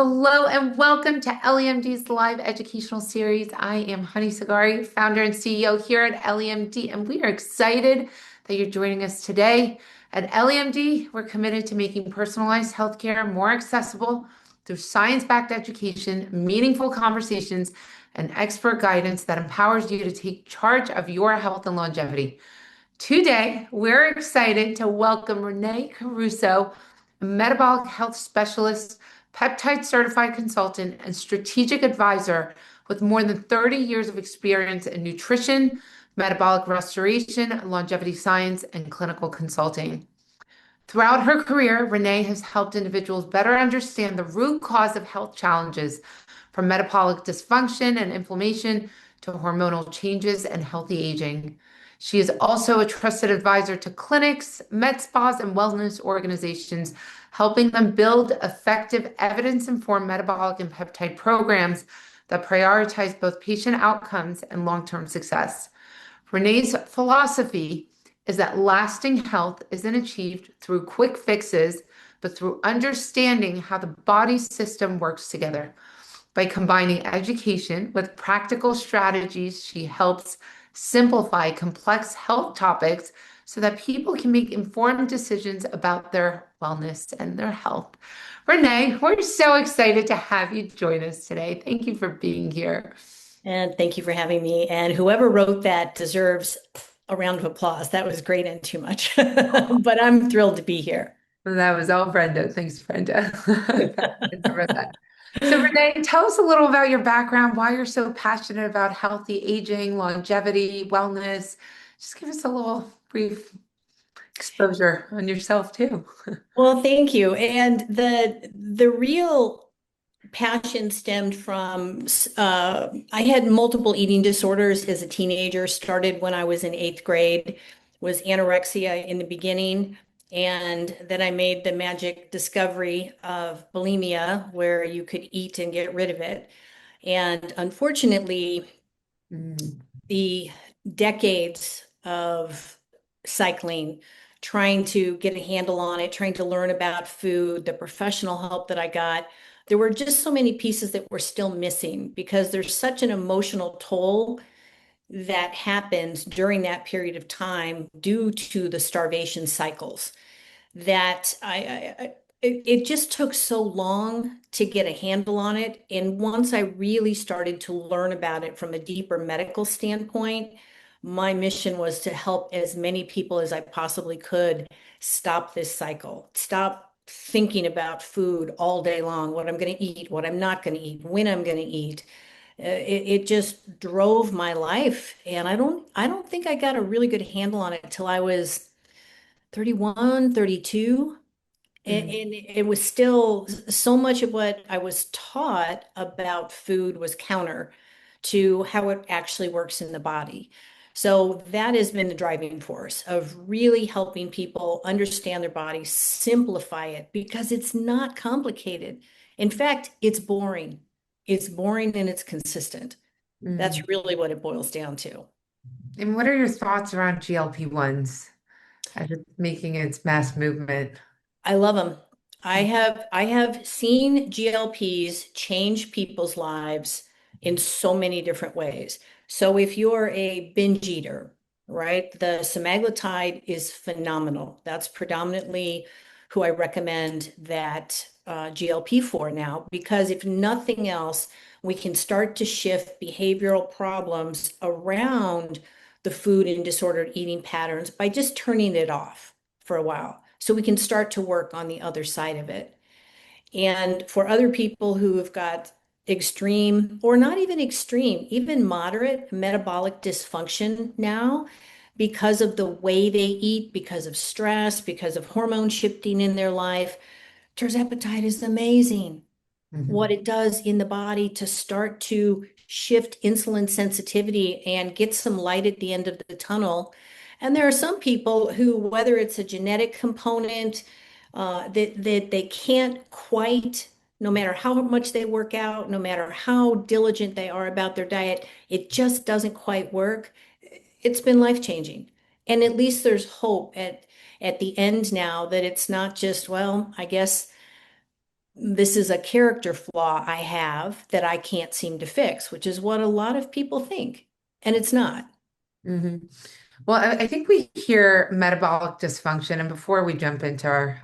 Hello and welcome to LEMD's live educational series. I am Honey Sagari, founder and CEO here at LEMD, and we are excited that you're joining us today. At LEMD, we're committed to making personalized healthcare more accessible through science-backed education, meaningful conversations, and expert guidance that empowers you to take charge of your health and longevity. Today, we're excited to welcome René Caruso, a metabolic health specialist, peptide-certified consultant, and strategic advisor with more than 30 years of experience in nutrition, metabolic restoration, longevity science, and clinical consulting. Throughout her career, Renee has helped individuals better understand the root cause of health challenges, from metabolic dysfunction and inflammation to hormonal changes and healthy aging. She is also a trusted advisor to clinics, med spas, and wellness organizations, helping them build effective evidence-informed metabolic and peptide programs that prioritize both patient outcomes and long-term success. Renee's philosophy is that lasting health isn't achieved through quick fixes, but through understanding how the body system works together. By combining education with practical strategies, she helps simplify complex health topics so that people can make informed decisions about their wellness and their health. Renee, we're so excited to have you join us today. Thank you for being here. And thank you for having me. And whoever wrote that deserves a round of applause. That was great and too much, but I'm thrilled to be here. That was all Brenda. Thanks, Brenda. So, Renee, tell us a little about your background, why you're so passionate about healthy aging, longevity, wellness. Just give us a little brief exposure on yourself too. Well, thank you. And the real passion stemmed from I had multiple eating disorders as a teenager, started when I was in eighth grade, was anorexia in the beginning. And then I made the magic discovery of bulimia, where you could eat and get rid of it. And unfortunately, Mm. the decades of cycling, trying to get a handle on it, trying to learn about food, the professional help that I got, there were just so many pieces that were still missing because there's such an emotional toll that happens during that period of time due to the starvation cycles that it just took so long to get a handle on it. And once I really started to learn about it from a deeper medical standpoint, my mission was to help as many people as I possibly could stop this cycle, stop thinking about food all day long, what I'm going to eat, what I'm not going to eat, when I'm going to eat. It just drove my life, and I don't think I got a really good handle on it until I was 31, 32. And, Mm. and it was still so much of what I was taught about food was counter to how it actually works in the body. So that has been the driving force of really helping people understand their body, simplify it because it's not complicated. In fact, it's boring. It's boring and it's consistent. Mm. That's really what it boils down to. And what are your thoughts around GLP-1s as it's making its mass movement? I love them. I have seen GLPs change people's lives in so many different ways. So if you're a binge eater, right, the semaglutide is phenomenal. That's predominantly who I recommend that GLP for now, because if nothing else, we can start to shift behavioral problems around the food and disordered eating patterns by just turning it off for a while. So we can start to work on the other side of it. And for other people who have got extreme, or not even extreme, even moderate metabolic dysfunction now, because of the way they eat, because of stress, because of hormone shifting in their life, tirzepatide is amazing. What Mhm. it does in the body to start to shift insulin sensitivity and get some light at the end of the tunnel. And there are some people who, whether it's a genetic component, that they can't quite, no matter how much they work out, no matter how diligent they are about their diet, it just doesn't quite work. It's been life-changing. And at least there's hope at the end now that it's not just, well, I guess this is a character flaw I have that I can't seem to fix, which is what a lot of people think. And it's not. Hmm. Well, I think we hear metabolic dysfunction, and before we jump into our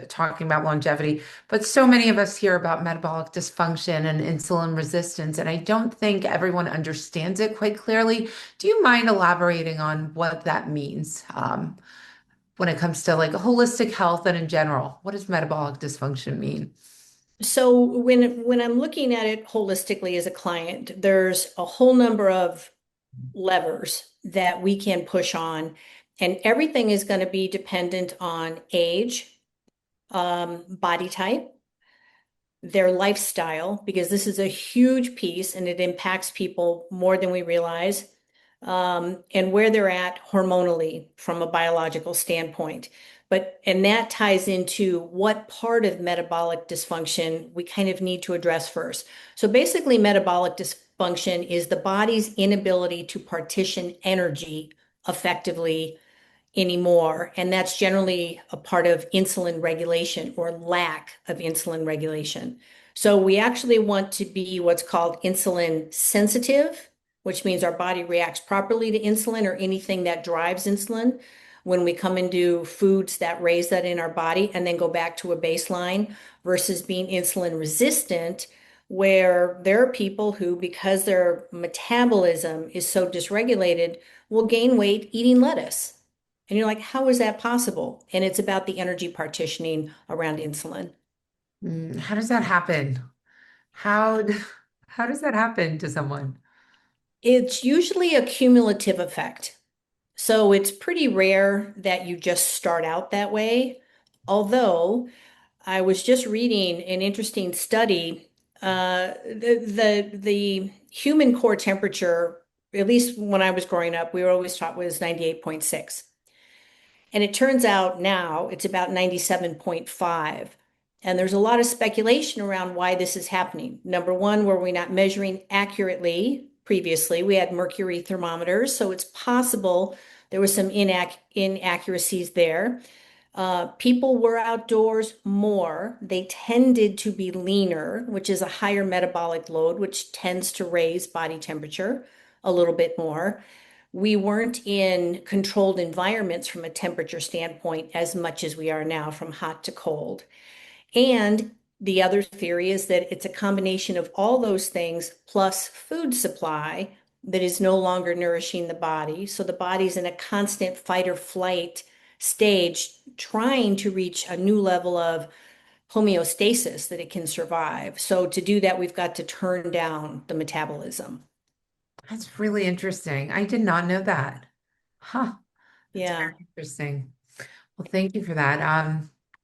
talking about longevity, but so many of us hear about metabolic dysfunction and insulin resistance, and I don't think everyone understands it quite clearly. Do you mind elaborating on what that means when it comes to like holistic health and in general? What does metabolic dysfunction mean? So when I'm looking at it holistically as a client, there's a whole number of levers that we can push on, and everything is going to be dependent on age, body type, their lifestyle, because this is a huge piece and it impacts people more than we realize, and where they're at hormonally from a biological standpoint. And that ties into what part of metabolic dysfunction we kind of need to address first. So basically, metabolic dysfunction is the body's inability to partition energy effectively anymore. And that's generally a part of insulin regulation or lack of insulin regulation. So we actually want to be what's called insulin sensitive, which means our body reacts properly to insulin or anything that drives insulin when we come into foods that raise that in our body and then go back to a baseline versus being insulin resistant, where there are people who, because their metabolism is so dysregulated, will gain weight eating lettuce. And you're like, how is that possible? And it's about the energy partitioning around insulin. How does that happen? How how does that happen to someone? It's usually a cumulative effect. So it's pretty rare that you just start out that way. Although I was just reading an interesting study. The human core temperature, at least when I was growing up, we were always taught was 98.6. And it turns out now it's about 97.5. And there's a lot of speculation around why this is happening. Number one, were we not measuring accurately previously? We had mercury thermometers, so it's possible there was some inaccuracies there. People were outdoors more. They tended to be leaner, which is a higher metabolic load, which tends to raise body temperature a little bit more. We weren't in controlled environments from a temperature standpoint as much as we are now, from hot to cold. And the other theory is that it's a combination of all those things plus food supply that is no longer nourishing the body. So the body's in a constant fight or flight stage, trying to reach a new level of homeostasis that it can survive. So to do that, we've got to turn down the metabolism. That's really interesting. I did not know that. Huh. That's Yeah. very interesting. Well, thank you for that.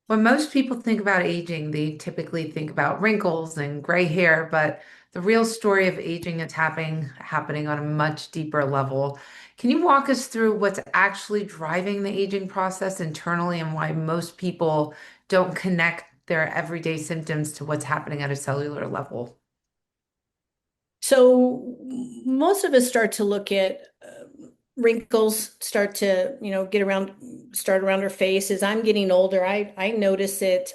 When most people think about aging, they typically think about wrinkles and gray hair, but the real story of aging is happening on a much deeper level. Can you walk us through what's actually driving the aging process internally and why most people don't connect their everyday symptoms to what's happening at a cellular level? So most of us start to look at wrinkles start to, start around our face. As I'm getting older, I notice it.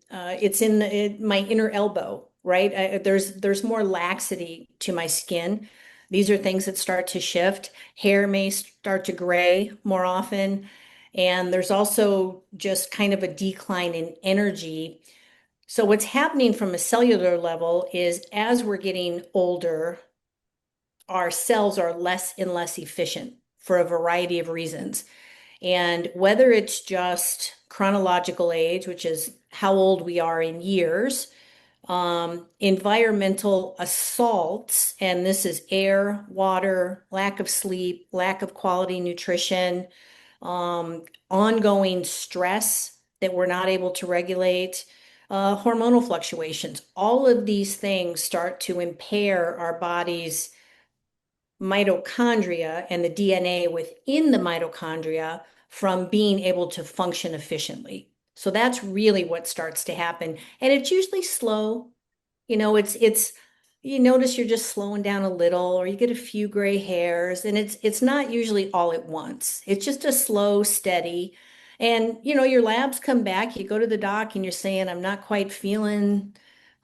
It's in my inner elbow, right? There's more laxity to my skin. These are things that start to shift. Hair may start to gray more often. And there's also just kind of a decline in energy. So what's happening from a cellular level is as we're getting older, our cells are less and less efficient for a variety of reasons. And whether it's just chronological age, which is how old we are in years, environmental assaults, and this is air, water, lack of sleep, lack of quality nutrition, ongoing stress that we're not able to regulate, hormonal fluctuations. All of these things start to impair our body's mitochondria and the DNA within the mitochondria from being able to function efficiently. So that's really what starts to happen. And it's usually slow. It's you notice you're just slowing down a little or you get a few gray hairs and it's not usually all at once. It's just a slow, steady. And your labs come back, you go to the doc and you're saying, I'm not quite feeling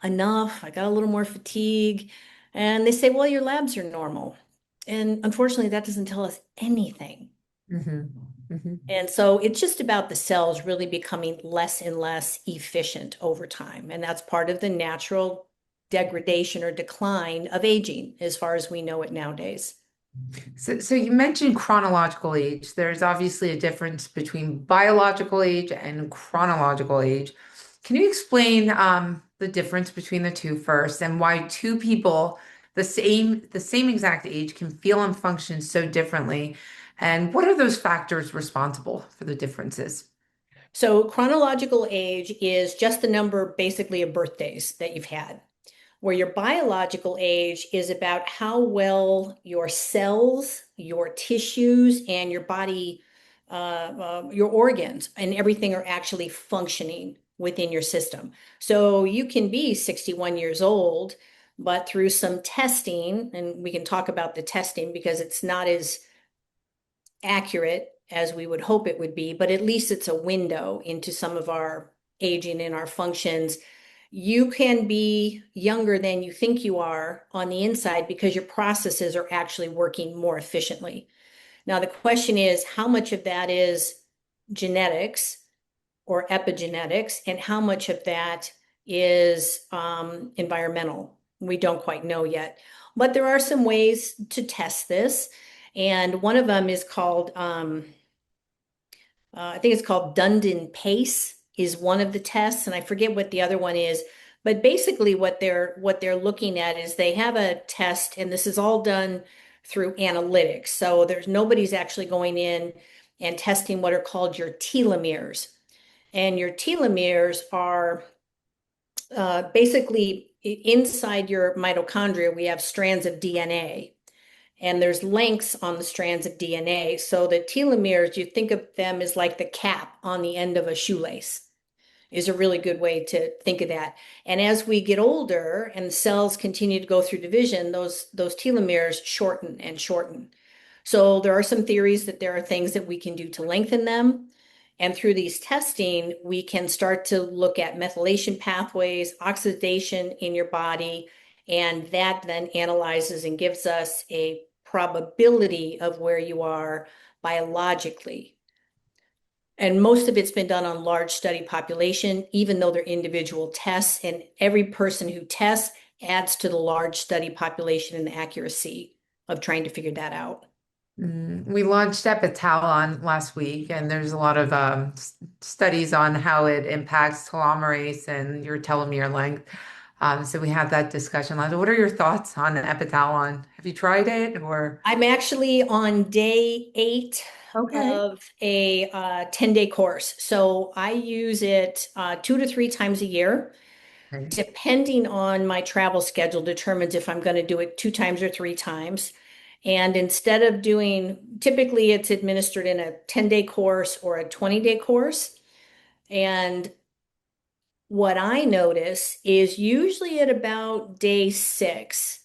enough. I got a little more fatigue. And they say, well, your labs are normal. And unfortunately, that doesn't tell us anything. Hmm. Hmm. And so it's just about the cells really becoming less and less efficient over time. And that's part of the natural degradation or decline of aging, as far as we know it nowadays. So you mentioned chronological age. There's obviously a difference between biological age and chronological age. Can you explain the difference between the two first, and why two people the same exact age can feel and function so differently? And what are those factors responsible for the differences? So chronological age is just the number basically of birthdays that you've had, where your biological age is about how well your cells, your tissues, and your body, your organs, and everything are actually functioning within your system. So you can be 61 years old, but through some testing, and we can talk about the testing because it's not as accurate as we would hope it would be, but at least it's a window into some of our aging and our functions. You can be younger than you think you are on the inside because your processes are actually working more efficiently. Now, the question is how much of that is genetics or epigenetics, and how much of that is environmental? We don't quite know yet. But there are some ways to test this. And one of them is called I think it's called Dundon Pace is one of the tests, and I forget what the other one is. But basically, what they're looking at is they have a test, and this is all done through analytics. So there's nobody's actually going in and testing what are called your telomeres. And your telomeres are basically inside your mitochondria, we have strands of DNA and there's lengths on the strands of DNA. So the telomeres, you think of them as like the cap on the end of a shoelace, is a really good way to think of that. And as we get older and the cells continue to go through division, those telomeres shorten and shorten. So there are some theories that there are things that we can do to lengthen them. And through these testing, we can start to look at methylation pathways, oxidation in your body, and that then analyzes and gives us a probability of where you are biologically. And most of it's been done on large study population, even though they're individual tests, and every person who tests adds to the large study population and the accuracy of trying to figure that out. We launched Epitalon last week, and there's a lot of studies on how it impacts telomerase and your telomere length. So we had that discussion. What are your thoughts on Epitalon? Have you tried it or? I'm actually on day 8 Okay. of a 10-day course. So I use it 2 to 3 times a year. Okay. Depending on my travel schedule, determines if I'm going to do it 2 times or 3 times. And instead of doing, typically it's administered in a 10-day course or a 20-day course. And what I notice is usually at about day 6,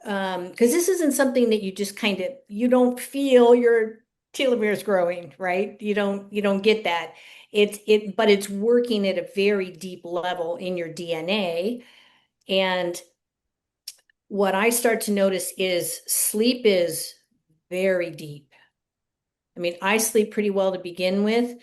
because this isn't something that you just kind of, you don't feel your telomeres growing, right? You don't get that. But it's working at a very deep level in your DNA. And what I start to notice is sleep is very deep. I mean, I sleep pretty well to begin with,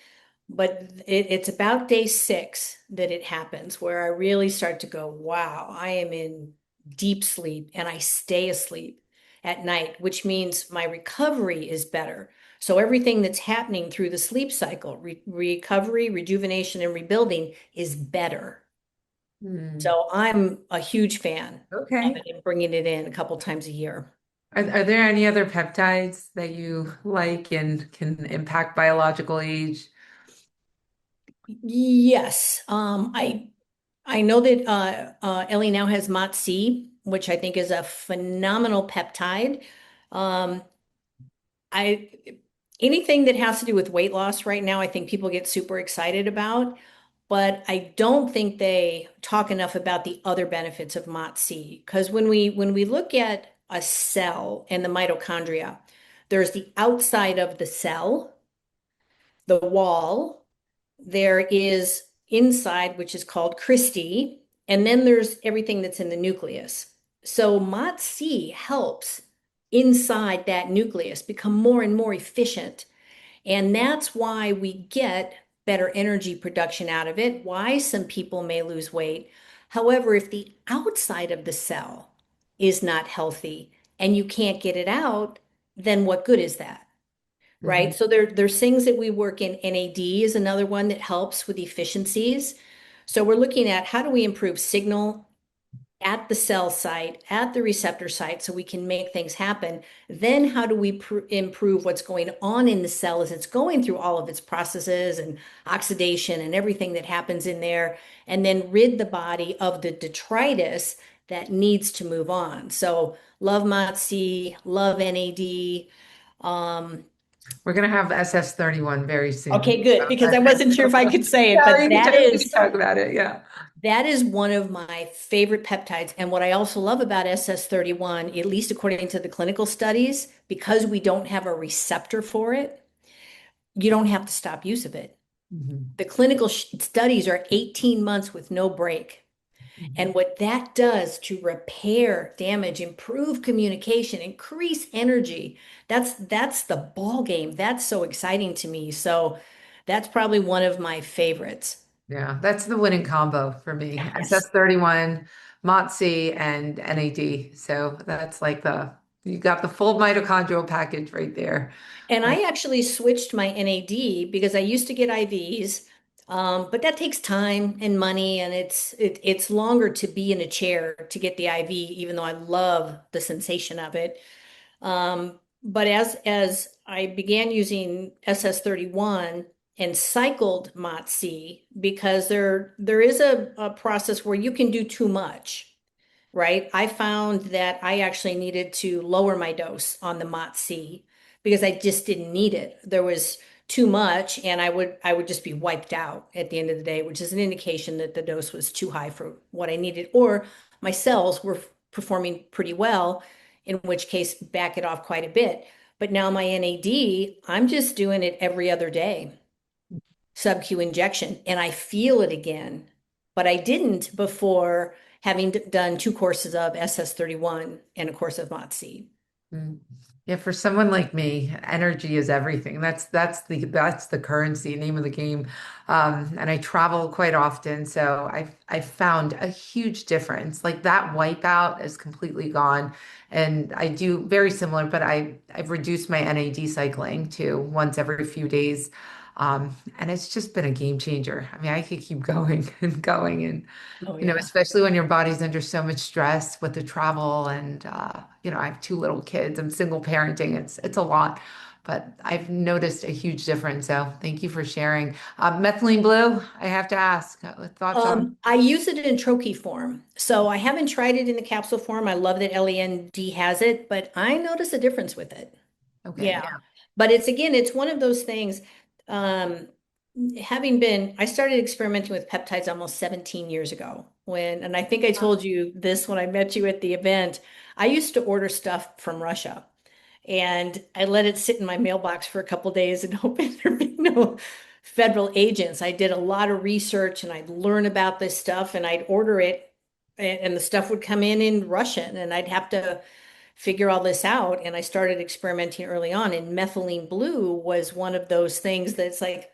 but it's about day 6 that it happens where I really start to go, wow, I am in deep sleep and I stay asleep at night, which means my recovery is better. So everything that's happening through the sleep cycle, recovery, rejuvenation, and rebuilding is better. Hmm. So I'm a huge fan of Okay. it and bringing it in a couple times a year. Are there any other peptides that you like and can impact biological age? Yes, I know that Ellie now has MOTS-c, which I think is a phenomenal peptide. Um, I Anything that has to do with weight loss right now, I think people get super excited about, but I don't think they talk enough about the other benefits of MOTS-c. Because when we look at a cell and the mitochondria, there's the outside of the cell the wall, there is inside, which is called Christie, and then there's everything that's in the nucleus. So MOTS-c helps inside that nucleus become more and more efficient. And that's why we get better energy production out of it, why some people may lose weight. However, if the outside of the cell is not healthy and you can't get it out, then what good is that? Mhm. Right? So there's things that we work in. NAD is another one that helps with efficiencies. So we're looking at how do we improve signal at the cell site, at the receptor site, so we can make things happen. Then how do we improve what's going on in the cell as it's going through all of its processes and oxidation and everything that happens in there, and then rid the body of the detritus that needs to move on. So love MOTS-c, love NAD. Um, We're gonna have SS31 very soon. okay, good, because I wasn't sure if I could say it, Yeah, but we can talk about it. Yeah. that is one of my favorite peptides. And what I also love about SS31, at least according to the clinical studies, because we don't have a receptor for it, you don't have to stop use of it. Mhm. The clinical studies are 18 months with no break. Mhm. And what that does to repair damage, improve communication, increase energy, that's the ball game. That's so exciting to me. So that's probably one of my favorites. Yeah, that's the winning combo for me. Yes. SS31, MOTS-c, and NAD. So that's like you got the full mitochondrial package right there. And I actually switched my NAD because I used to get IVs, but that takes time and money, and it's longer to be in a chair to get the IV, even though I love the sensation of it. But as I began using SS31 and cycled MOTS-c, because there is a process where you can do too much, right? I found that I actually needed to lower my dose on the MOTS-c because I just didn't need it. There was too much, and I would just be wiped out at the end of the day, which is an indication that the dose was too high for what I needed, or my cells were performing pretty well, in which case back it off quite a bit. But now my NAD, I'm just doing it every other day, sub-Q injection, and I feel it again. But I didn't before having done two courses of SS31 and a course of MOTS-c. Mm. Yeah, for someone like me, energy is everything. That's the currency, name of the game. And I travel quite often, so I've found a huge difference. Like that wipeout is completely gone, and I do very similar, but I've reduced my NAD cycling to once every few days, and it's just been a game changer. I mean, I could keep going and going, and Oh yeah. especially when your body's under so much stress with the travel and I have two little kids. I'm single parenting. It's a lot, but I've noticed a huge difference. So thank you for sharing. Methylene blue, I have to ask, thoughts on? I use it in troche form. So I haven't tried it in the capsule form. I love that LEND has it, but I notice a difference with it. Okay, Yeah. yeah. But it's one of those things. Um, I started experimenting with peptides almost 17 years ago and I think I told you this when I met you at the event. I used to order stuff from Russia and I let it sit in my mailbox for a couple days and hoping there'd be no federal agents. I did a lot of research and I'd learn about this stuff and I'd order it and the stuff would come in Russian and I'd have to figure all this out. And I started experimenting early on, and methylene blue was one of those things that's like,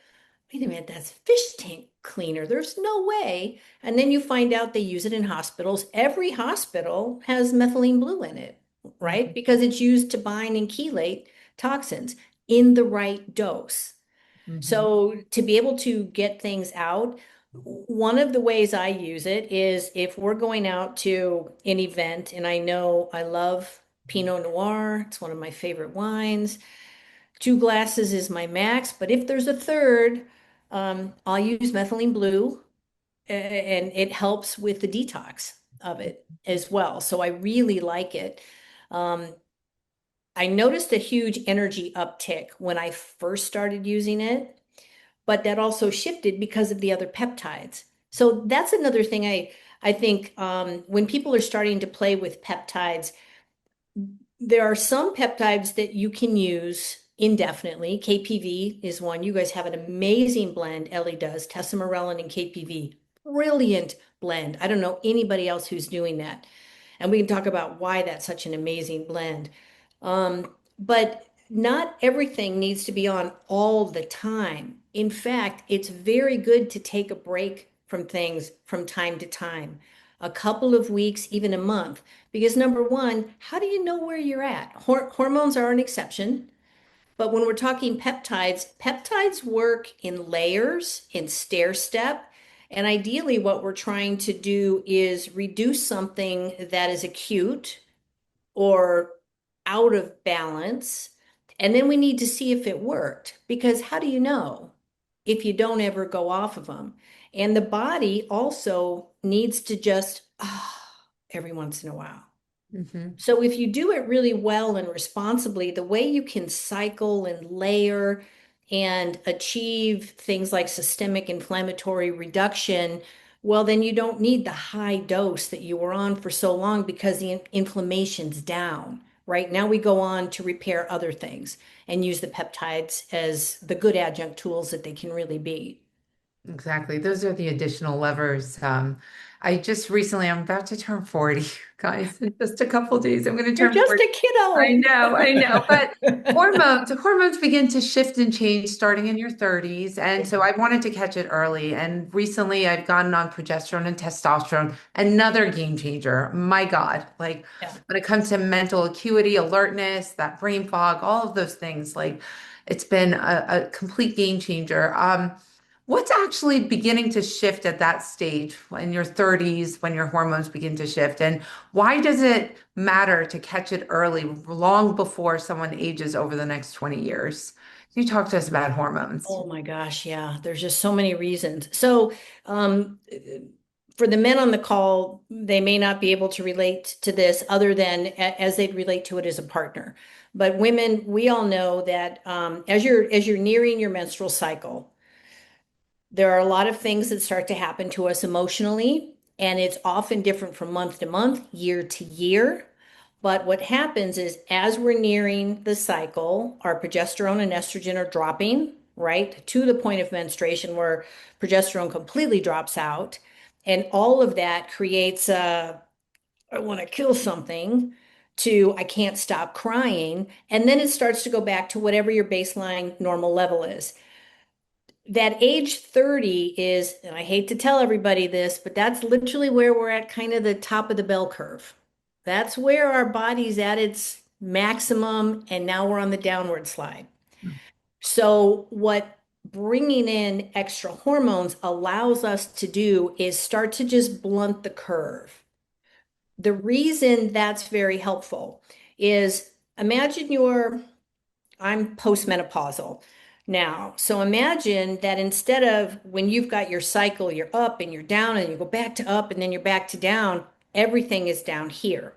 wait a minute, that's fish tank cleaner. There's no way. And then you find out they use it in hospitals. Every hospital has methylene blue in it, right? Mhm, Because it's used to bind and chelate toxins in the right dose. mhm, So to be able to get things out, one of the ways I use it is if we're going out to an event, and I know I love Pinot Noir, it's one of my favorite wines. Two glasses is my max, but if there's a third, I'll use methylene blue, and it helps with the detox of it as well. So I really like it. Um, I noticed a huge energy uptick when I first started using it, but that also shifted because of the other peptides. So that's another thing I think when people are starting to play with peptides, there are some peptides that you can use indefinitely. KPV is one. You guys have an amazing blend. Ellie does. Tesamorelin and KPV. Brilliant blend. I don't know anybody else who's doing that. And we can talk about why that's such an amazing blend. But not everything needs to be on all the time. In fact, it's very good to take a break from things from time to time, a couple of weeks, even a month. Because number one, how do you know where you're at? Hormones are an exception. But when we're talking peptides, peptides work in layers, in stair step. And ideally, what we're trying to do is reduce something that is acute or out of balance. And then we need to see if it worked, because how do you know if you don't ever go off of them? And the body also needs to just every once in a while. Hmm. So if you do it really well and responsibly, the way you can cycle and layer and achieve things like systemic inflammatory reduction, well, then you don't need the high dose that you were on for so long because the inflammation's down. Right now, we go on to repair other things and use the peptides as the good adjunct tools that they can really be. Exactly. Those are the additional levers. I just recently, I'm about to turn 40, guys. In just a couple days, I'm going to You're turn just 40. a kiddo. I know. But hormones begin to shift and change starting in your 30s. And so I wanted to catch it early. And recently I've gotten on progesterone and testosterone, another game changer. My God, like Yeah. when it comes to mental acuity, alertness, that brain fog, all of those things, like it's been a complete game changer. What's actually beginning to shift at that stage in your 30s when your hormones begin to shift? And why does it matter to catch it early, long before someone ages over the next 20 years? Can you talk to us about hormones? Oh my gosh, yeah. There's just so many reasons. So, for the men on the call, they may not be able to relate to this other than as they'd relate to it as a partner. But women, we all know that as you're nearing your menstrual cycle, there are a lot of things that start to happen to us emotionally, and it's often different from month to month, year to year. But what happens is as we're nearing the cycle, our progesterone and estrogen are dropping, right, to the point of menstruation where progesterone completely drops out. And all of that creates a, I want to kill something to I can't stop crying. And then it starts to go back to whatever your baseline normal level is. That age 30 is, and I hate to tell everybody this, but that's literally where we're at kind of the top of the bell curve. That's where our body's at its maximum, and now we're on the downward slide. So, what bringing in extra hormones allows us to do is start to just blunt the curve. The reason that's very helpful is imagine I'm postmenopausal now. So imagine that instead of when you've got your cycle, you're up and you're down and you go back to up and then you're back to down, everything is down here,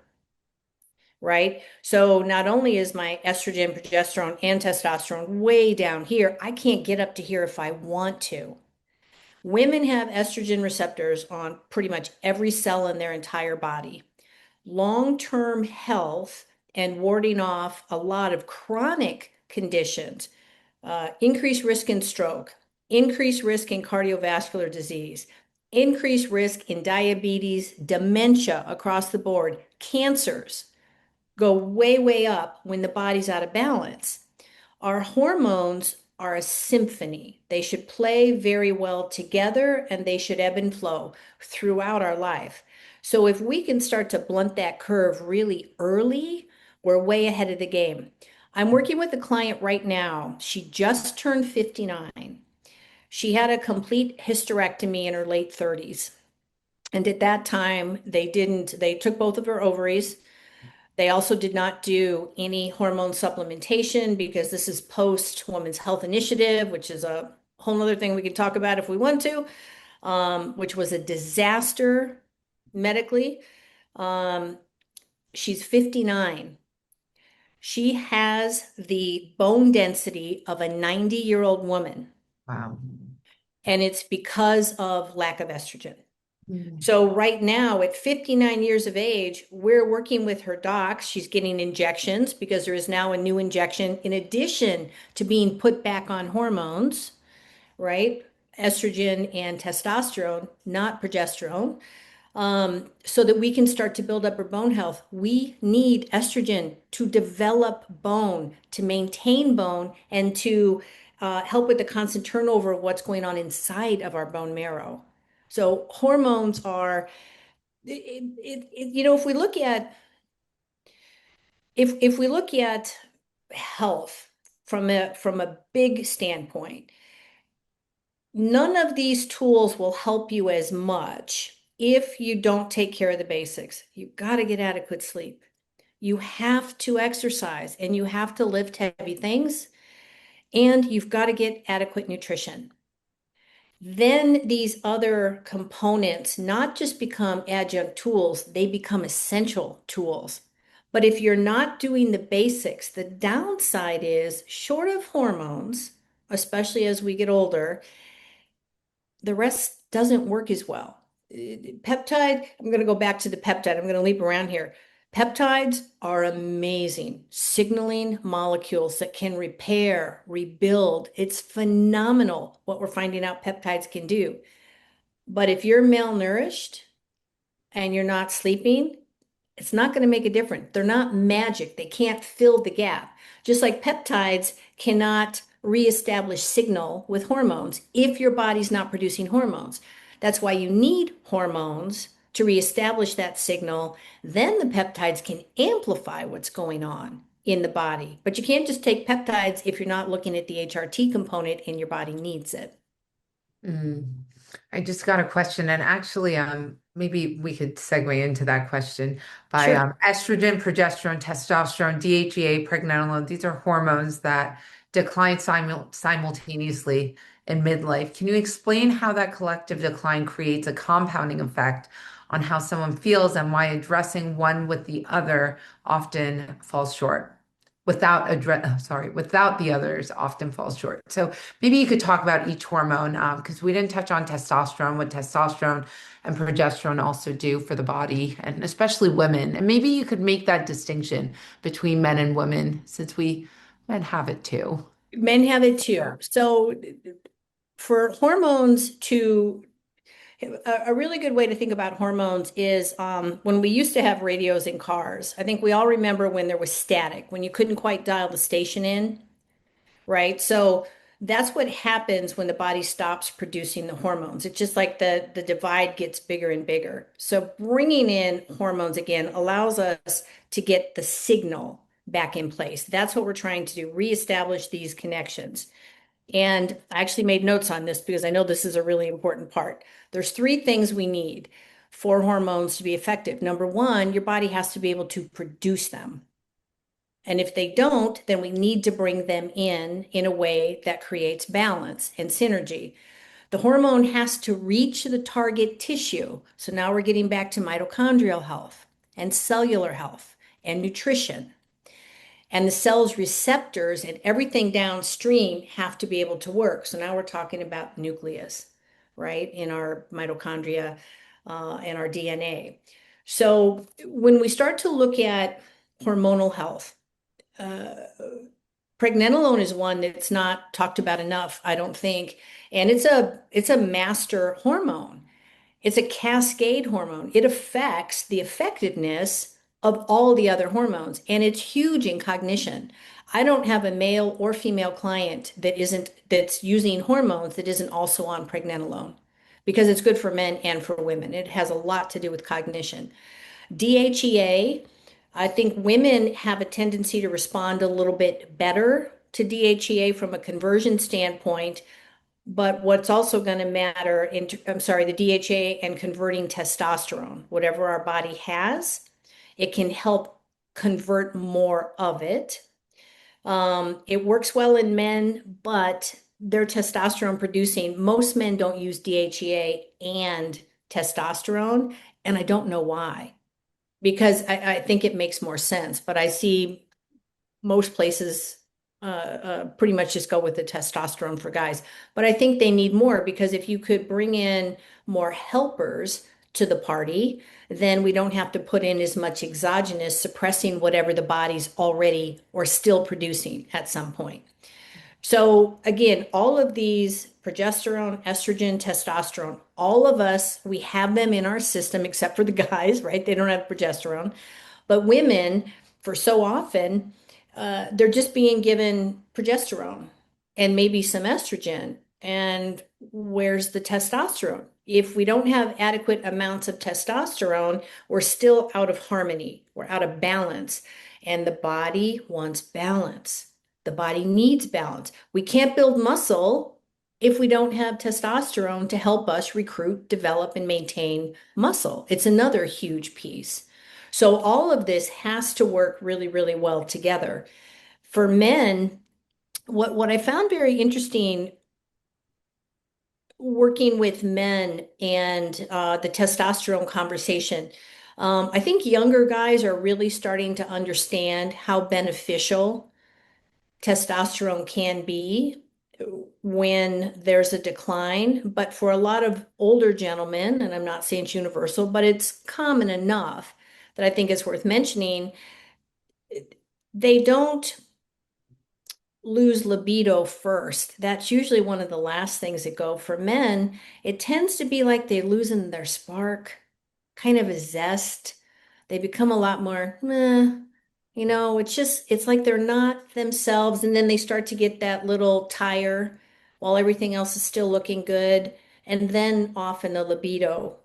right? So not only is my estrogen, progesterone, and testosterone way down here, I can't get up to here if I want to. Women have estrogen receptors on pretty much every cell in their entire body. Long-term health and warding off a lot of chronic conditions, increased risk in stroke, increased risk in cardiovascular disease, increased risk in diabetes, dementia across the board, cancers go way, way up when the body's out of balance. Our hormones are a symphony. They should play very well together and they should ebb and flow throughout our life. So if we can start to blunt that curve really early, we're way ahead of the game. I'm working with a client right now. She just turned 59. She had a complete hysterectomy in her late 30s. And at that time, they took both of her ovaries. They also did not do any hormone supplementation because this is post Women's Health Initiative, which is a whole other thing we can talk about if we want to, which was a disaster medically. Um, she's 59. She has the bone density of a 90-year-old woman, Wow. and it's because of lack of estrogen. Mm. So right now, at 59 years of age, we're working with her docs. She's getting injections because there is now a new injection in addition to being put back on hormones, right? Estrogen and testosterone, not progesterone, so that we can start to build up her bone health. We need estrogen to develop bone, to maintain bone, and to help with the constant turnover of what's going on inside of our bone marrow. So hormones are, if we look at if we look at health from a big standpoint, none of these tools will help you as much if you don't take care of the basics. You've got to get adequate sleep. You have to exercise and you have to lift heavy things, and you've got to get adequate nutrition. Then these other components not just become adjunct tools, they become essential tools. But if you're not doing the basics, the downside is short of hormones, especially as we get older, the rest doesn't work as well. Peptide, I'm going to go back to the peptide. I'm going to leap around here. Peptides are amazing signaling molecules that can repair, rebuild. It's phenomenal what we're finding out peptides can do. But if you're malnourished and you're not sleeping, it's not going to make a difference. They're not magic. They can't fill the gap. Just like peptides cannot reestablish signal with hormones if your body's not producing hormones. That's why you need hormones to reestablish that signal. Then the peptides can amplify what's going on in the body. But you can't just take peptides if you're not looking at the HRT component and your body needs it. Mm. I just got a question, and actually, maybe we could segue into that question by Sure. estrogen, progesterone, testosterone, DHEA, pregnenolone. These are hormones that decline simultaneously in midlife. Can you explain how that collective decline creates a compounding effect on how someone feels and why addressing one with the other often falls short? Without the others often falls short. So maybe you could talk about each hormone because we didn't touch on testosterone, what testosterone and progesterone also do for the body, and especially women. And maybe you could make that distinction between men and women since we men have it too. Men have it Yeah. too. So for hormones to a really good way to think about hormones is when we used to have radios in cars. I think we all remember when there was static, when you couldn't quite dial the station in, right? So that's what happens when the body stops producing the hormones. It's just like the divide gets bigger and bigger. So bringing in hormones again allows us to get the signal back in place. That's what we're trying to do, reestablish these connections. And I actually made notes on this because I know this is a really important part. There's three things we need for hormones to be effective. Number one, your body has to be able to produce them. And if they don't, then we need to bring them in a way that creates balance and synergy. The hormone has to reach the target tissue. So now we're getting back to mitochondrial health and cellular health and nutrition. And the cell's receptors and everything downstream have to be able to work. So now we're talking about nucleus, right, in our mitochondria and our DNA. So when we start to look at hormonal health, uh, pregnenolone is one that's not talked about enough, I don't think, and it's a master hormone. It's a cascade hormone. It affects the effectiveness of all the other hormones, and it's huge in cognition. I don't have a male or female client that's using hormones that isn't also on pregnenolone because it's good for men and for women. It has a lot to do with cognition. DHEA, I think women have a tendency to respond a little bit better to DHEA from a conversion standpoint. But what's also going to matter I'm sorry, the DHA and converting testosterone, whatever our body has, it can help convert more of it. It works well in men, but they're testosterone producing. Most men don't use DHEA and testosterone, and I don't know why, because I think it makes more sense. But I see most places pretty much just go with the testosterone for guys. But I think they need more because if you could bring in more helpers to the party, then we don't have to put in as much exogenous suppressing whatever the body's already or still producing at some point. So again, all of these progesterone, estrogen, testosterone, all of us, we have them in our system except for the guys, right? They don't have progesterone. But women, for so often, they're just being given progesterone and maybe some estrogen. And where's the testosterone? If we don't have adequate amounts of testosterone, we're still out of harmony, we're out of balance. And the body wants balance. The body needs balance. We can't build muscle if we don't have testosterone to help us recruit, develop, and maintain muscle. It's another huge piece. So all of this has to work really, really well together. For men, what I found very interesting working with men and the testosterone conversation, I think younger guys are really starting to understand how beneficial testosterone can be when there's a decline. But for a lot of older gentlemen, and I'm not saying it's universal, but it's common enough that I think it's worth mentioning, they don't lose libido first. That's usually one of the last things that go. For men, it tends to be like they're losing their spark, kind of a zest. They become a lot more, meh, it's like they're not themselves. And then they start to get that little tire while everything else is still looking good. And then often the libido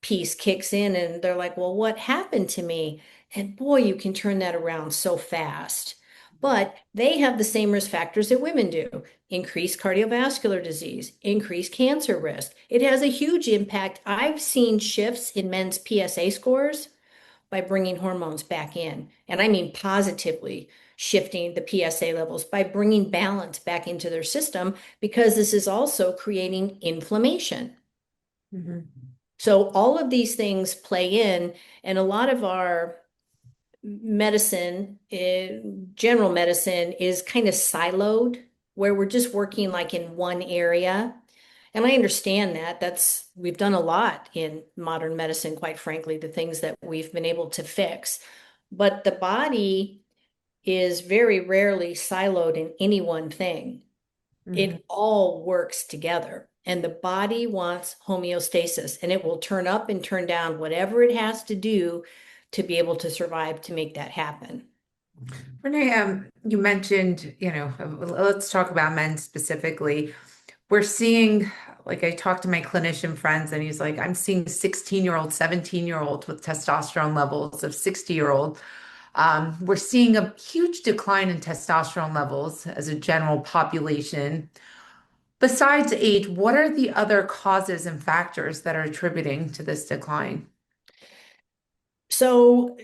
piece kicks in and they're like, well, what happened to me? And boy, you can turn that around so fast. But they have the same risk factors that women do: increased cardiovascular disease, increased cancer risk. It has a huge impact. I've seen shifts in men's PSA scores by bringing hormones back in. And I mean positively shifting the PSA levels by bringing balance back into their system, because this is also creating inflammation. Mhm. So all of these things play in, and a lot of our medicine, general medicine, is kind of siloed, where we're just working like in one area. And I understand that. We've done a lot in modern medicine, quite frankly, the things that we've been able to fix. But the body is very rarely siloed in any one thing. Mhm. It all works together. And the body wants homeostasis, and it will turn up and turn down whatever it has to do to be able to survive to make that happen. Renee, you mentioned, let's talk about men specifically. We're seeing, like I talked to my clinician friends, and he's like, I'm seeing 16-year-old, 17-year-olds with testosterone levels of 60-year-old. We're seeing a huge decline in testosterone levels as a general population. Besides age, what are the other causes and factors that are attributing to this decline? So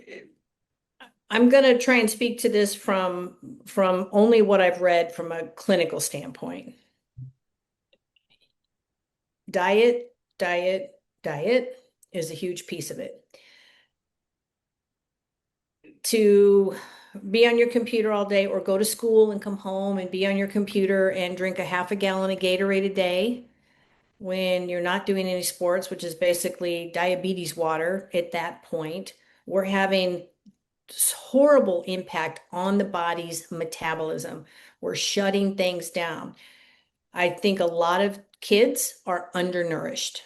I'm going to try and speak to this from only what I've read from a clinical standpoint. Diet, diet, diet is a huge piece of it. To be on your computer all day or go to school and come home and be on your computer and drink a half a gallon of Gatorade a day when you're not doing any sports, which is basically diabetes water at that point, we're having this horrible impact on the body's metabolism. We're shutting things down. I think a lot of kids are undernourished.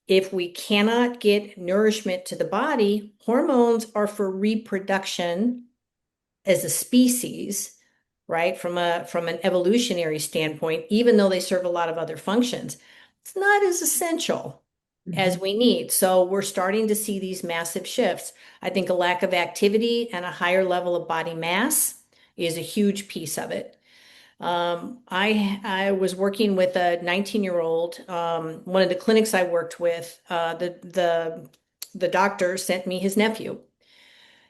If we cannot get nourishment to the body, hormones are for reproduction as a species, right? From an evolutionary standpoint, even though they serve a lot of other functions, it's not as essential as Mhm. we need. So we're starting to see these massive shifts. I think a lack of activity and a higher level of body mass is a huge piece of it. I was working with a 19-year-old. One of the clinics I worked with, the doctor sent me his nephew,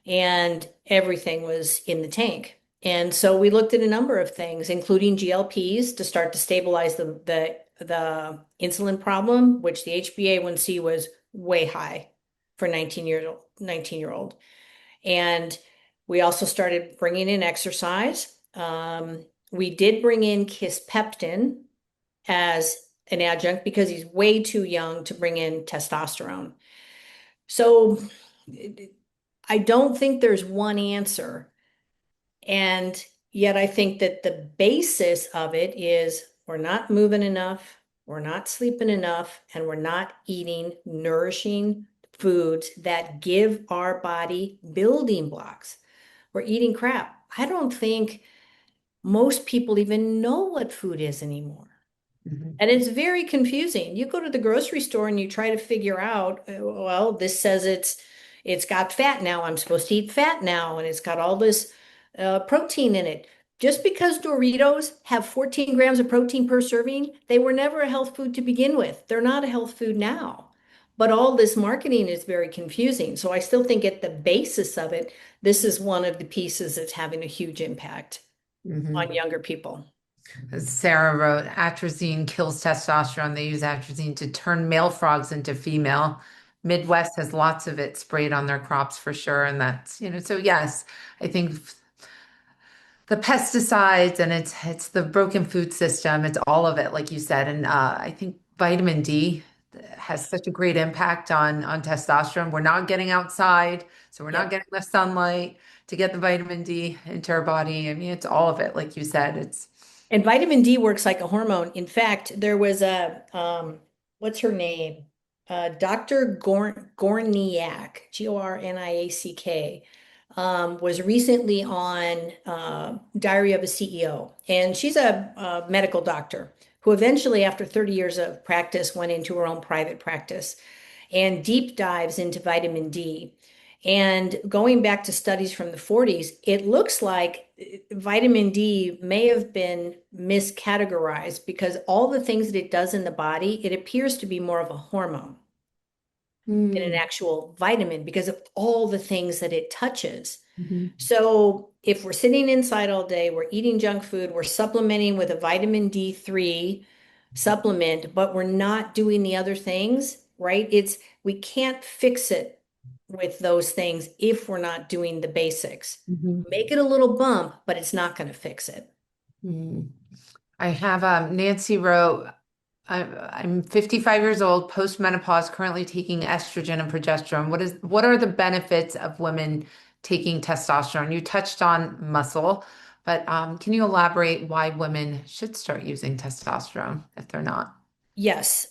and everything was in the tank. And so we looked at a number of things, including GLPs to start to stabilize the insulin problem, which the HbA1c was way high for 19-year-old. And we also started bringing in exercise. We did bring in kisspeptin as an adjunct because he's way too young to bring in testosterone. So I don't think there's one answer. And yet I think that the basis of it is we're not moving enough, we're not sleeping enough, and we're not eating nourishing foods that give our body building blocks. We're eating crap. I don't think most people even know what food is anymore. Mhm. And it's very confusing. You go to the grocery store and you try to figure out, well, this says it's got fat now. I'm supposed to eat fat now, and it's got all this protein in it. Just because Doritos have 14 grams of protein per serving, they were never a health food to begin with. They're not a health food now. But all this marketing is very confusing. So I still think at the basis of it, this is one of the pieces that's having a huge impact on Mhm. younger people. As Sarah wrote, atrazine kills testosterone. They use atrazine to turn male frogs into female. Midwest has lots of it sprayed on their crops for sure. And that's, so yes, I think the pesticides and it's the broken food system, it's all of it, like you said. And I think vitamin D has such a great impact on testosterone. We're not getting outside, so we're not Yep. getting the sunlight to get the vitamin D into our body. I mean, it's all of it, like you said. It's And vitamin D works like a hormone. In fact, there was what's her name? Dr. Gorniak, Gorniack, was recently on Diary of a CEO. And she's a medical doctor who eventually, after 30 years of practice, went into her own private practice and deep dives into vitamin D. And going back to studies from the 40s, it looks like vitamin D may have been miscategorized because all the things that it does in the body, it appears to be more of a hormone than an Mm, actual vitamin because of all the things that it touches. mhm, So if we're sitting inside all day, we're eating junk food, we're supplementing with a vitamin D3 supplement, but we're not doing the other things, right? We can't fix it with those things if we're not doing the basics. mhm, Make it a little bump, but it's not going to fix it. mm. I have Nancy wrote, I'm 55 years old, post-menopause, currently taking estrogen and progesterone. What are the benefits of women taking testosterone? You touched on muscle, but can you elaborate why women should start using testosterone if they're not? Yes.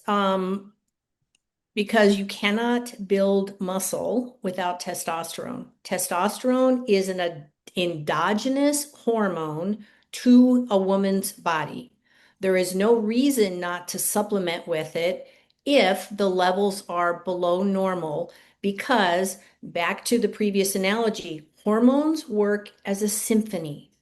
Because you cannot build muscle without testosterone. Testosterone is an endogenous hormone to a woman's body. There is no reason not to supplement with it if the levels are below normal, because back to the previous analogy, hormones work as a symphony.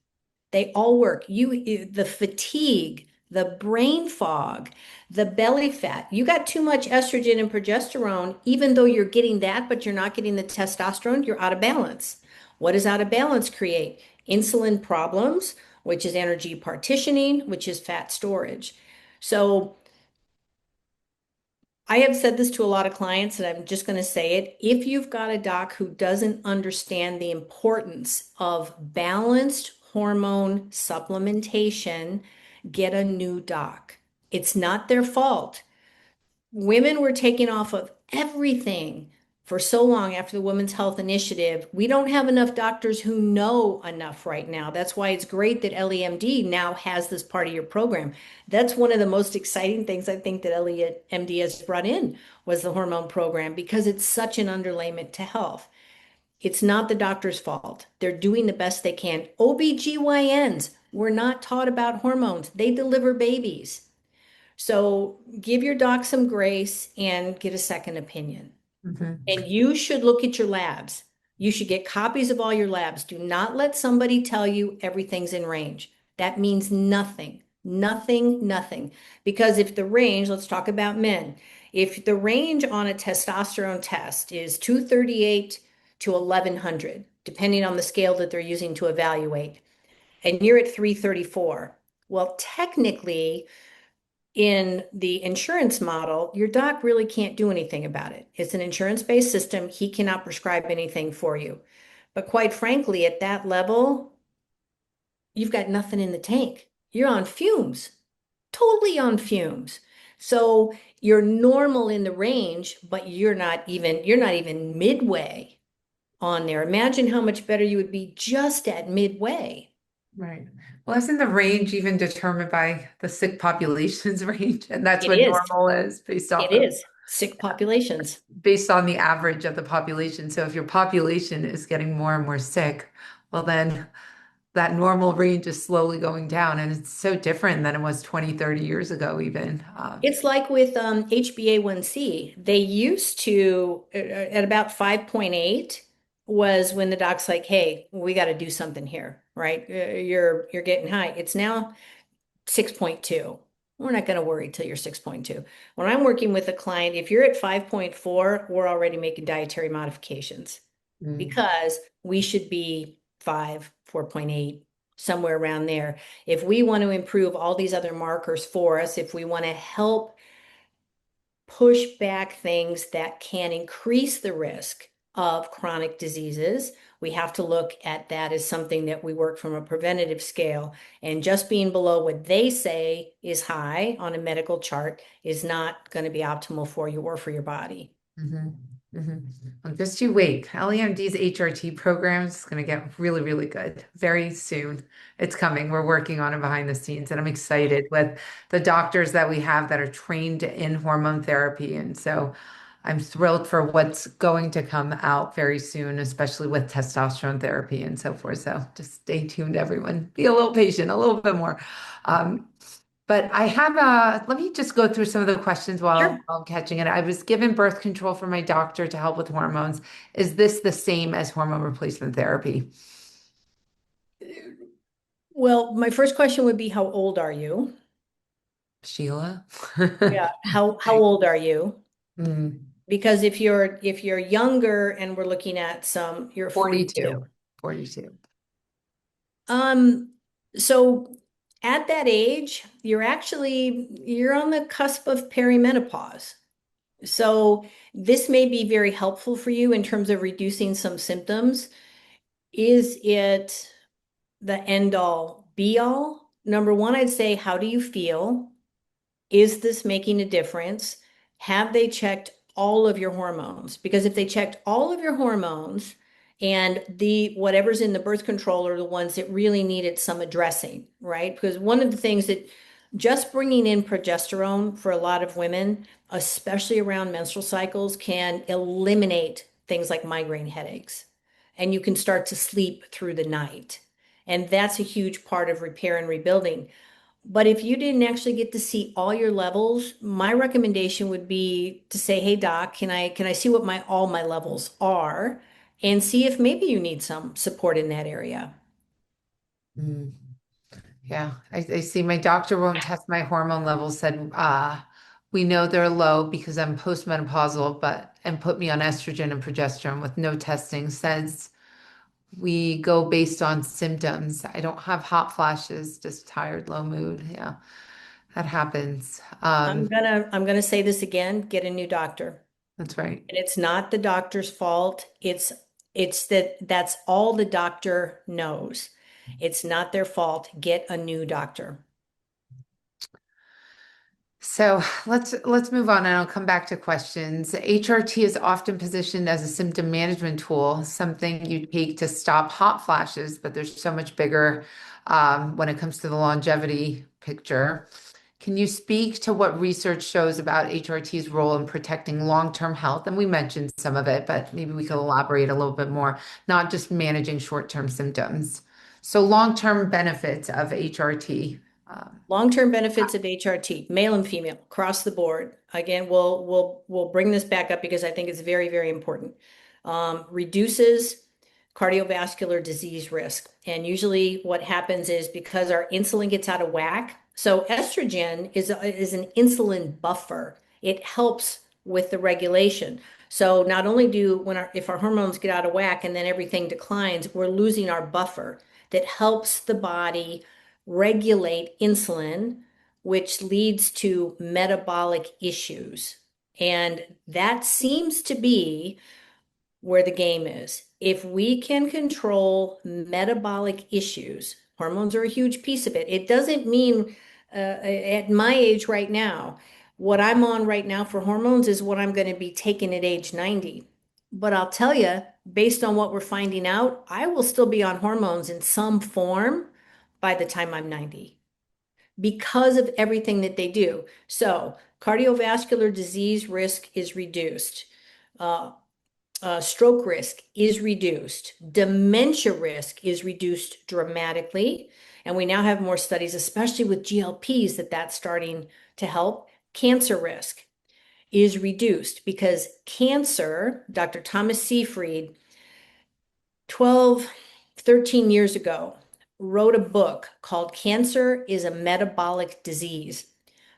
They all work. The fatigue, the brain fog, the belly fat. You got too much estrogen and progesterone, even though you're getting that, but you're not getting the testosterone, you're out of balance. What does out of balance create? Insulin problems, which is energy partitioning, which is fat storage. So I have said this to a lot of clients, and I'm just going to say it. If you've got a doc who doesn't understand the importance of balanced hormone supplementation, get a new doc. It's not their fault. Women were taken off of everything for so long after the Women's Health Initiative. We don't have enough doctors who know enough right now. That's why it's great that LEMD now has this part of your program. That's one of the most exciting things I think that LEMD has brought in was the hormone program because it's such an underlayment to health. It's not the doctor's fault. They're doing the best they can. OBGYNs were not taught about hormones. They deliver babies. So give your doc some grace and get a second opinion. Mhm, And you should look at your labs. You should get copies of all your labs. Do not let somebody tell you everything's in range. That means nothing, nothing, nothing. Because if the range, let's talk about men, if the range on a testosterone test is 238 to 1100, depending on the scale that they're using to evaluate, and you're at 334, well, technically, in the insurance model, your doc really can't do anything about it. It's an insurance-based system. He cannot prescribe anything for you. But quite frankly, at that level, you've got nothing in the tank. You're on fumes, totally on fumes. So you're normal in the range, but you're not even midway on there. Imagine how much better you would be just at midway. Right. Well, isn't the range even determined by the sick population's range? And that's It what is. normal is based It off of is. Sick populations. based on the average of the population. So if your population is getting more and more sick, well, then that normal range is slowly going down. And it's so different than it was 20, 30 years ago, even. It's like with HbA1c. They used to, at about 5.8 was when the doc's like, hey, we got to do something here, right? You're getting high. It's now 6.2. We're not going to worry till you're 6.2. When I'm working with a client, if you're at 5.4, we're already making dietary modifications Mm, because we should be 5, 4.8, somewhere around there. If we want to improve all these other markers for us, if we want to help push back things that can increase the risk of chronic diseases, we have to look at that as something that we work from a preventative scale. And just being below what they say is high on a medical chart is not going to be optimal for you or for your body. mhm, mhm. Well, just you wait. LEMD's HRT program is going to get really, really good very soon. It's coming. We're working on it behind the scenes, and I'm excited with the doctors that we have that are trained in hormone therapy. And so I'm thrilled for what's going to come out very soon, especially with testosterone therapy and so forth. So just stay tuned, everyone. Be a little patient, a little bit more. Um, but I have let me just go through some of the questions while Sure. I'm catching it. I was given birth control from my doctor to help with hormones. Is this the same as hormone replacement therapy? Well, my first question would be, how old are you? Sheila? Yeah. How old are you? Mm, Because if you're younger and we're looking at some, you're 42. 42. 42. Um, so at that age, you're on the cusp of perimenopause. So this may be very helpful for you in terms of reducing some symptoms. Is it the end all be all? Number one, I'd say, how do you feel? Is this making a difference? Have they checked all of your hormones? Because if they checked all of your hormones and the whatever's in the birth control are the ones that really needed some addressing, right? Because one of the things that just bringing in progesterone for a lot of women, especially around menstrual cycles, can eliminate things like migraine headaches. And you can start to sleep through the night. And that's a huge part of repair and rebuilding. But if you didn't actually get to see all your levels, my recommendation would be to say, "Hey doc, can I see what my all my levels are and see if maybe you need some support in that area." Mm. Yeah, I see my doctor won't test my hormone levels, said we know they're low because I'm postmenopausal, but and put me on estrogen and progesterone with no testing. Says we go based on symptoms. I don't have hot flashes, just tired, low mood. Yeah, that happens. I'm gonna say this again, get a new doctor. That's right. And it's not the doctor's fault. It's that's all the doctor knows. It's not their fault. Get a new doctor. So let's move on and I'll come back to questions. HRT is often positioned as a symptom management tool, something you take to stop hot flashes, but there's so much bigger when it comes to the longevity picture. Can you speak to what research shows about HRT's role in protecting long-term health? And we mentioned some of it, but maybe we could elaborate a little bit more, not just managing short-term symptoms. So long-term benefits of HRT. Um, Long-term benefits of HRT, male and female, across the board. Again, we'll bring this back up because I think it's very, very important. Reduces cardiovascular disease risk. And usually what happens is because our insulin gets out of whack. So estrogen is an insulin buffer. It helps with the regulation. So not only do if our hormones get out of whack and then everything declines, we're losing our buffer that helps the body regulate insulin, which leads to metabolic issues. And that seems to be where the game is. If we can control metabolic issues, hormones are a huge piece of it. It doesn't mean at my age right now, What I'm on right now for hormones is what I'm going to be taking at age 90. But I'll tell you, based on what we're finding out, I will still be on hormones in some form by the time I'm 90 because of everything that they do. So, cardiovascular disease risk is reduced. Uh, Stroke risk is reduced. Dementia risk is reduced dramatically. And we now have more studies, especially with GLPs, that that's starting to help. Cancer risk is reduced because cancer, Dr. Thomas Seyfried, 12, 13 years ago, wrote a book called Cancer is a Metabolic Disease.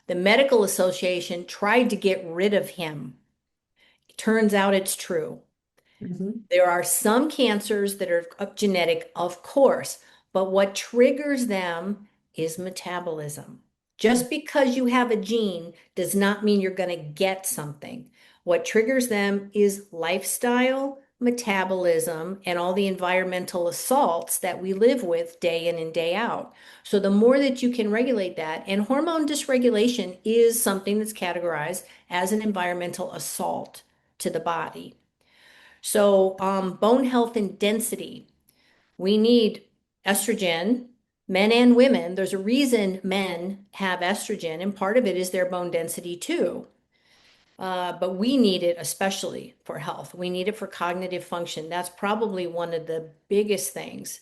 The Medical Association tried to get rid of him. Turns out it's true. Mhm. There are some cancers that are genetic, of course, but what triggers them is metabolism. Just because you have a gene does not mean you're going to get something. What triggers them is lifestyle, metabolism, and all the environmental assaults that we live with day in and day out. So the more that you can regulate that, and hormone dysregulation is something that's categorized as an environmental assault to the body. So, bone health and density, we need estrogen, men and women. There's a reason men have estrogen, and part of it is their bone density too. But we need it especially for health. We need it for cognitive function. That's probably one of the biggest things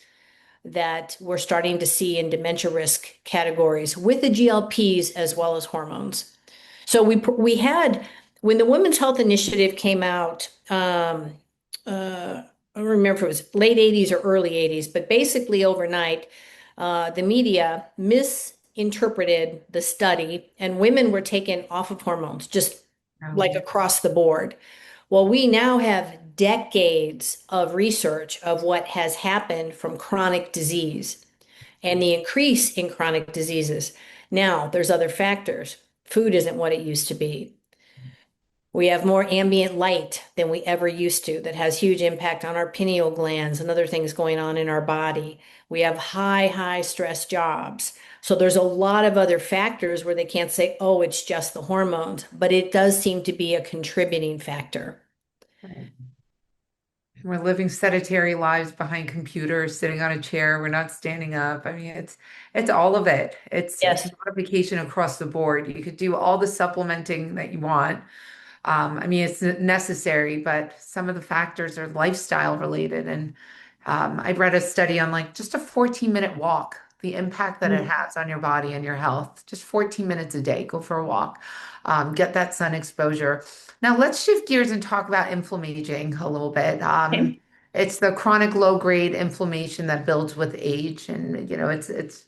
that we're starting to see in dementia risk categories with the GLPs as well as hormones. So we had when the Women's Health Initiative came out. I don't remember if it was late 80s or early 80s, but basically overnight, the media misinterpreted the study, and women were taken off of hormones, just like Um, across the board. Well, we now have decades of research of what has happened from chronic disease and the increase in chronic diseases. Now, there's other factors. Food isn't what it used to be. We have more ambient light than we ever used to that has huge impact on our pineal glands and other things going on in our body. We have high stress jobs. So there's a lot of other factors where they can't say, oh, it's just the hormones, but it does seem to be a contributing factor. We're living sedentary lives behind computers, sitting on a chair. We're not standing up. I mean, it's all of it. It's Yes. modification across the board. You could do all the supplementing that you want. I mean, it's necessary, but some of the factors are lifestyle related. And I read a study on like just a 14-minute walk, the impact that it Mm. has on your body and your health. Just 14 minutes a day, go for a walk, get that sun exposure. Now, let's shift gears and talk about inflammaging a little bit. Okay. It's the chronic low-grade inflammation that builds with age, and it's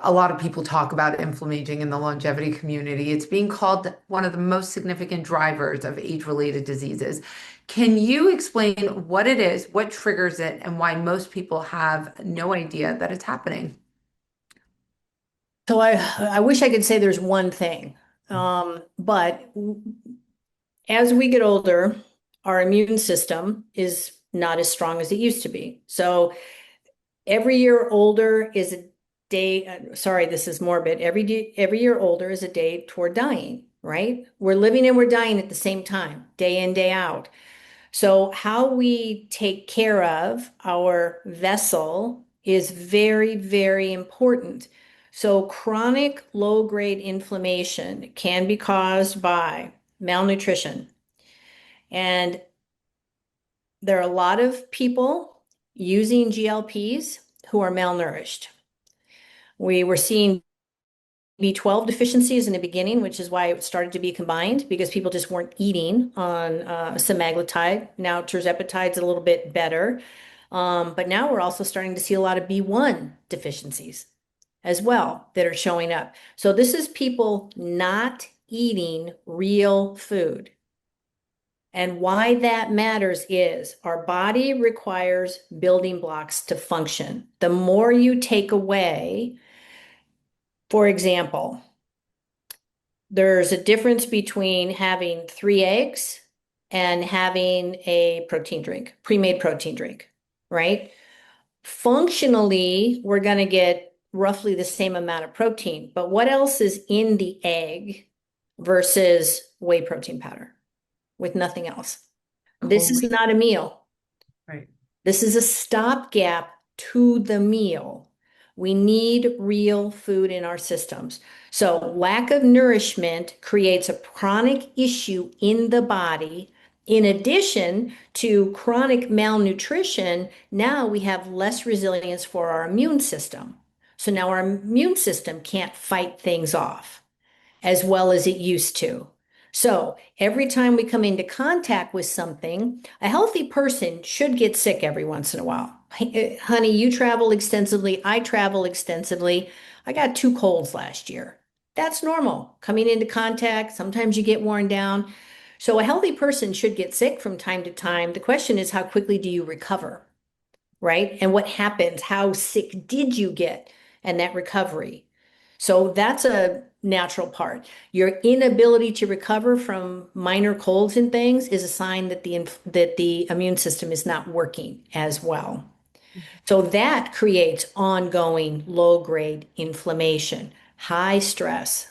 a lot of people talk about inflammaging in the longevity community. It's being called one of the most significant drivers of age-related diseases. Can you explain what it is, what triggers it, and why most people have no idea that it's happening? So I wish I could say there's one thing. But as we get older, our immune system is not as strong as it used to be. So every year older is a day, sorry, this is morbid. Every year older is a day toward dying, right? We're living and we're dying at the same time, day in, day out. So how we take care of our vessel is very important. So chronic low-grade inflammation can be caused by malnutrition. And there are a lot of people using GLPs who are malnourished. We were seeing B12 deficiencies in the beginning, which is why it started to be combined because people just weren't eating on semaglutide. Now tirzepatide's a little bit better. But now we're also starting to see a lot of B1 deficiencies as well that are showing up. So this is people not eating real food. And why that matters is our body requires building blocks to function. The more you take away, for example, there's a difference between having 3 eggs and having a protein drink, pre-made protein drink, right? Functionally, we're going to get roughly the same amount of protein, but what else is in the egg? versus whey protein powder with nothing else. This is Holy, not a meal. right. This is a stopgap to the meal. We need real food in our systems. So, lack of nourishment creates a chronic issue in the body. In addition to chronic malnutrition, now we have less resilience for our immune system. So now our immune system can't fight things off as well as it used to. So every time we come into contact with something, a healthy person should get sick every once in a while. Honey, you travel extensively. I travel extensively. I got two colds last year. That's normal. Coming into contact, sometimes you get worn down. So a healthy person should get sick from time to time. The question is, how quickly do you recover? Right? And what happens? How sick did you get? And that recovery. So that's a natural part. Your inability to recover from minor colds and things is a sign that the immune system is not working as well. So that creates ongoing low-grade inflammation, high stress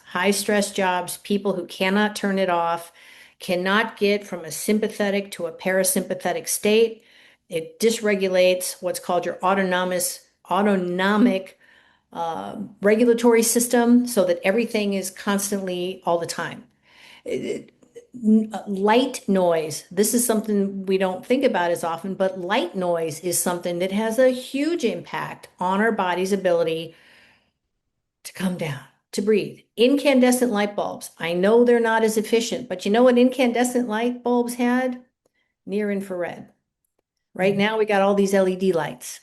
jobs, people who cannot turn it off, cannot get from a sympathetic to a parasympathetic state. It dysregulates what's called your autonomic regulatory system so that everything is constantly all the time. Light noise, this is something we don't think about as often, but light noise is something that has a huge impact on our body's ability to come down, to breathe. Incandescent light bulbs, I know they're not as efficient, but you know what incandescent light bulbs had? Near infrared. Right Mhm. now, we got all these LED lights,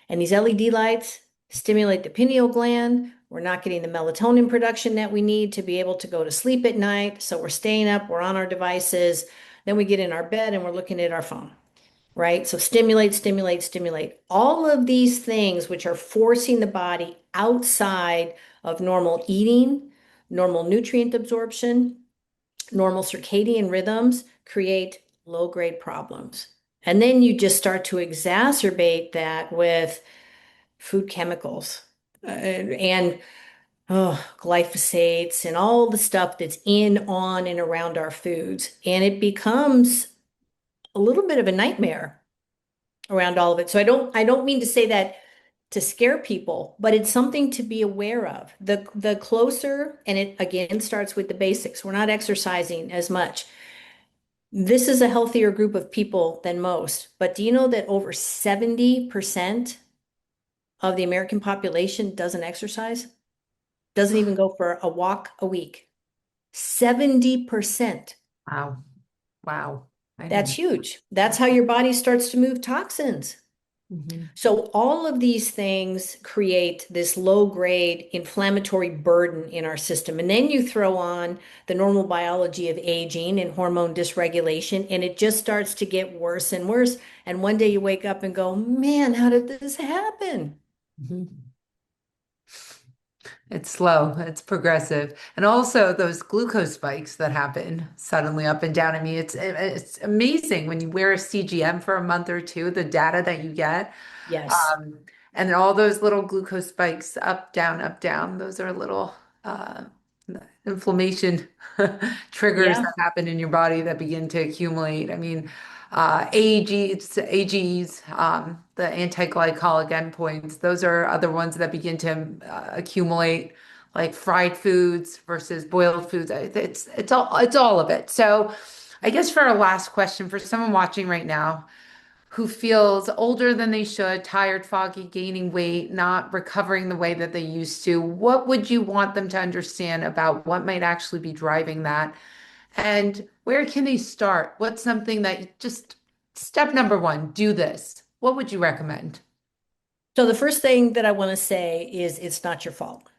and these LED lights stimulate the pineal gland. We're not getting the melatonin production that we need to be able to go to sleep at night. So we're staying up, we're on our devices. Then we get in our bed and we're looking at our phone, right? So stimulate, stimulate, stimulate. All of these things which are forcing the body outside of normal eating, normal nutrient absorption, normal circadian rhythms create low-grade problems. And then you just start to exacerbate that with food chemicals and glyphosates and all the stuff that's in, on, and around our foods. And it becomes a little bit of a nightmare around all of it. So I don't mean to say that to scare people, but it's something to be aware of. The closer, and it again starts with the basics. We're not exercising as much. This is a healthier group of people than most. But do you know that over 70% of the American population doesn't exercise? Doesn't even go for a walk a week. 70%. Wow. Wow. I That's didn't. huge. That's how your body starts to move toxins. Mhm. So all of these things create this low grade inflammatory burden in our system. And then you throw on the normal biology of aging and hormone dysregulation, and it just starts to get worse and worse. And one day you wake up and go, man, how did this happen? Mhm. It's slow, it's progressive. And also those glucose spikes that happen suddenly up and down. I mean, it's amazing when you wear a CGM for a month or two, the data that you get. Yes. Um, and then all those little glucose spikes up, down, up, down. Those are little inflammation triggers Yeah. that happen in your body that begin to accumulate. I mean, AGs, the anti-glycolic endpoints, those are other ones that begin to accumulate, like fried foods versus boiled foods. It's all of it. So, I guess for our last question, for someone watching right now who feels older than they should, tired, foggy, gaining weight, not recovering the way that they used to, what would you want them to understand about what might actually be driving that? And where can they start? What's something that just step number one, do this. What would you recommend? So the first thing that I want to say is it's not your fault.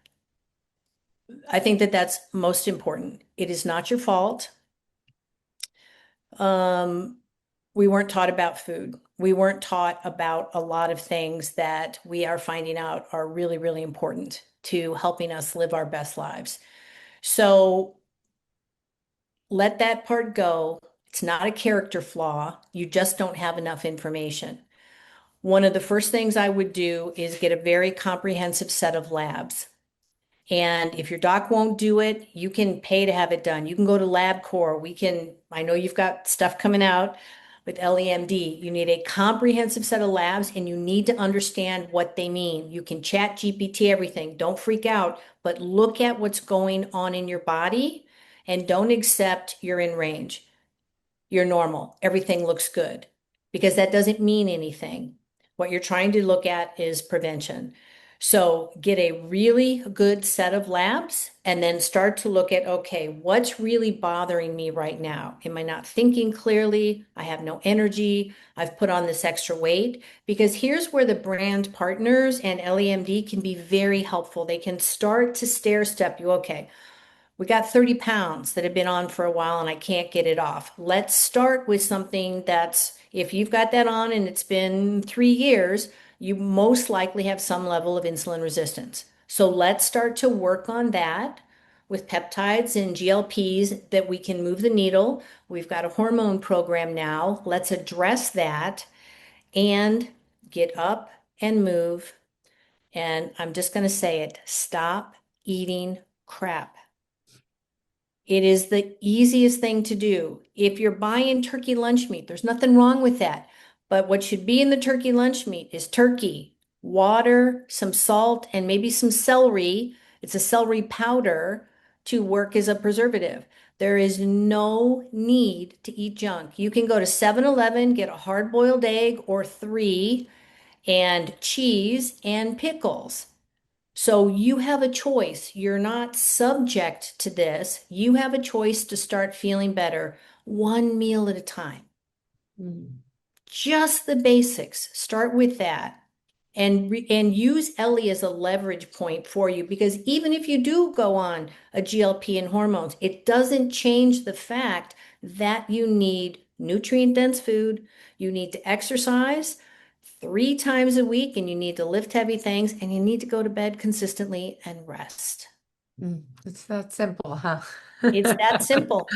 I think that that's most important. It is not your fault. Um, we weren't taught about food. We weren't taught about a lot of things that we are finding out are really, really important to helping us live our best lives. So let that part go. It's not a character flaw. You just don't have enough information. One of the first things I would do is get a very comprehensive set of labs. And if your doc won't do it, you can pay to have it done. You can go to LabCorp. I know you've got stuff coming out with LEMD. You need a comprehensive set of labs and you need to understand what they mean. You can chat GPT everything. Don't freak out, but look at what's going on in your body and don't accept you're in range. You're normal. Everything looks good because that doesn't mean anything. What you're trying to look at is prevention. So get a really good set of labs and then start to look at, okay, what's really bothering me right now? Am I not thinking clearly? I have no energy. I've put on this extra weight. Because here's where the brand partners and LEMD can be very helpful. They can start to stair step you. Okay, we got 30 pounds that have been on for a while and I can't get it off. Let's start with something that's, if you've got that on and it's been 3 years, you most likely have some level of insulin resistance. So let's start to work on that with peptides and GLPs that we can move the needle. We've got a hormone program now. Let's address that and get up and move. And I'm just going to say it, stop eating crap. It is the easiest thing to do. If you're buying turkey lunch meat, there's nothing wrong with that. But what should be in the turkey lunch meat is turkey, water, some salt, and maybe some celery. It's a celery powder to work as a preservative. There is no need to eat junk. You can go to 7-Eleven, get a hard-boiled egg or three, and cheese and pickles. So you have a choice. You're not subject to this. You have a choice to start feeling better one meal at a time. Mm. Just the basics. Start with that and use Ellie as a leverage point for you because even if you do go on a GLP and hormones, it doesn't change the fact that you need nutrient dense food, you need to exercise 3 times a week, and you need to lift heavy things, and you need to go to bed consistently and rest. It's that simple, huh? It's that simple.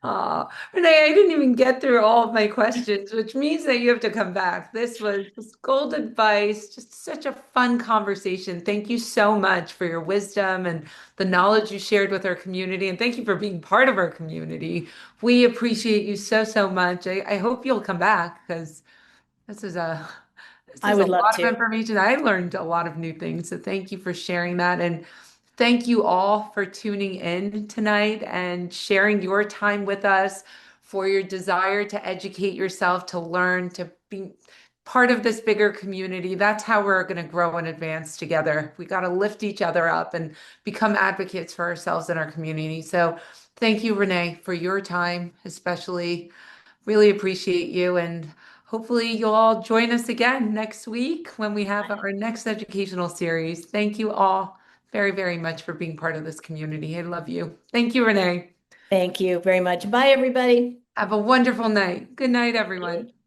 Oh, Renee, I didn't even get through all of my questions, which means that you have to come back. This was just gold advice, just such a fun conversation. Thank you so much for your wisdom and the knowledge you shared with our community. And thank you for being part of our community. We appreciate you so, so much. I hope you'll come back because this is a this I is a would love lot of to. information. I learned a lot of new things. So thank you for sharing that. And thank you all for tuning in tonight and sharing your time with us for your desire to educate yourself, to learn, to be part of this bigger community. That's how we're going to grow and advance together. We got to lift each other up and become advocates for ourselves and our community. So thank you, Renee, for your time, especially. Really appreciate you. And hopefully you'll all join us again next week when we have our next educational series. Thank you all very, very much for being part of this community. I love you. Thank you, Renee. Thank you very much. Bye, everybody. Have a wonderful night. Good night, everyone.